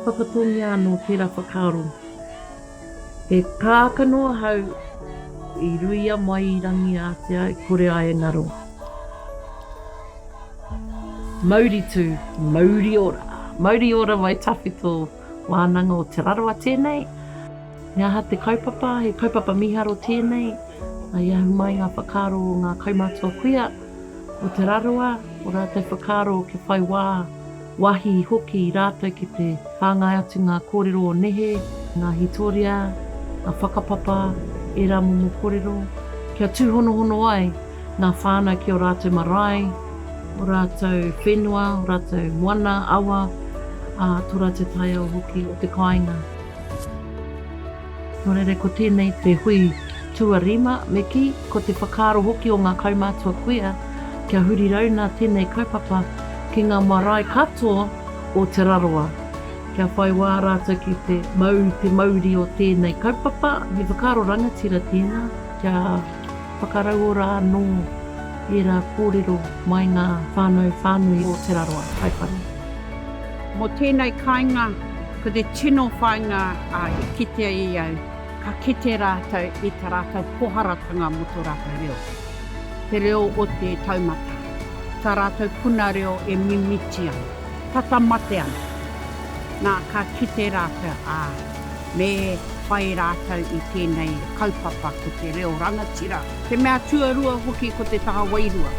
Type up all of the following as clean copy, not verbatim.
whakatongi anō tērā whakaaro. He kākanoa hau I ruia mai I rangi a te ai kore ai ngaro. Mauri tū, Mauri Ora. Mauri Ora Mai Tawhito, Wānanga o Te Rarawa tēnei. Ngā ha te kaupapa, he kaupapa miharo tēnei. Ai ahu mai ngā whakaaro o ngā Kaumātua Kuia o Te Rarawa. O rātou whakaaro ke whai wā, wahi hoki I rātou ki te whāngai atu ngā kōrero o nehe, ngā hītori, ngā whakapapa, e rā momo kōrero. Kia tūhonohono ai ngā whānau ki o rātou marae, o rātou whenua, o rātou moana, awa, tō rātou tai au hoki o te kāinga. Nō reire ko tēnei te hui tuarima me ki, ko te whakaaro hoki o ngā Kaumātua Kuia, kia huri rauna tēnei kaupapa ki ngā marae katoa o Te Rarawa. Kia whai wā rātou ki te mauri o tēnei kaupapa, me whakaaro rangatira tēnā, kia whakarau ora anō e rā kōrero mai ngā whānui o Te Rarawa, Waiparera. Mo tēnei kāinga, ko te tino whainga ai kitea I au, ka kite rātou I tā rātou poharatanga mo tō rātou reo. Te reo o te taumata, tā rātou puna reo e mimiti ana, tata mate ana. Nā ka kite rātou me whai rātou I tēnei kaupapa ko te reo rangatira. Te mea tuarua hoki ko te taha wairua.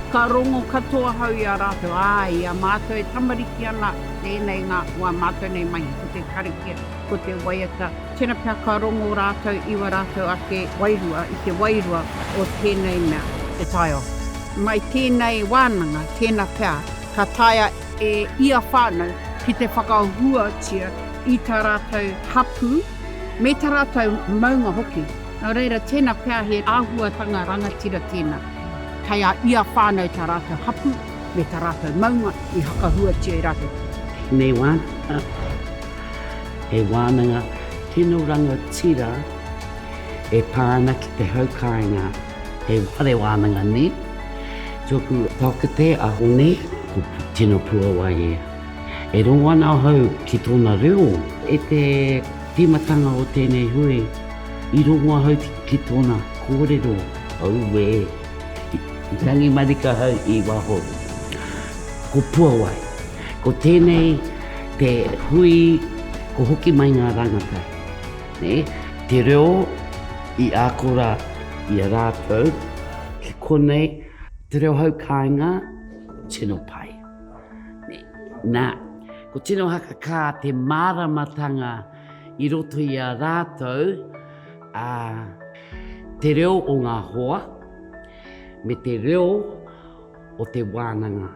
Ka rongo katoa hau I a rātou, ia mātou e tamariki ana tēnei ngā ua mātou nei mai ko te karikia, ko te waiata. Tēnā pia ka rongo rātou iwa rātou ake wairua, I te wairua o tēnei mea e taio. Mai tēnei wānanga, tēnā pia, ka taia e ia whānau ki te whakahuatia I tā rātou hapu, me tā rātou maunga hoki. Nā reira tēnā pia he āhuatanga rangatira tēnā. Kei a ia whānau tā rātou hapu, me tā rātou maunga I hakahuatia I rātou. Nei wānanga, e wānanga, tino rangatira, e pāna ki te haukainga, e whare wānanga ne, tuku toka te ahu ne, ko tino pua wai e. E rongoana hau ki tōna reo, e te timatanga o tēnei hui, I rongoa hau ki tōna kōrero, au e. I tangi marika hau I waho, ko pua wai. Ko tēnei te hui, ko hoki mai ngā rangata. Ne? Te reo I ākora I a rātou, ki konei, te reo hau kāinga, tino pai. Ne? Nā, ko tino haka kā te māramatanga I roto I a rātou, te reo o ngā hoa, me te reo o te wānanga.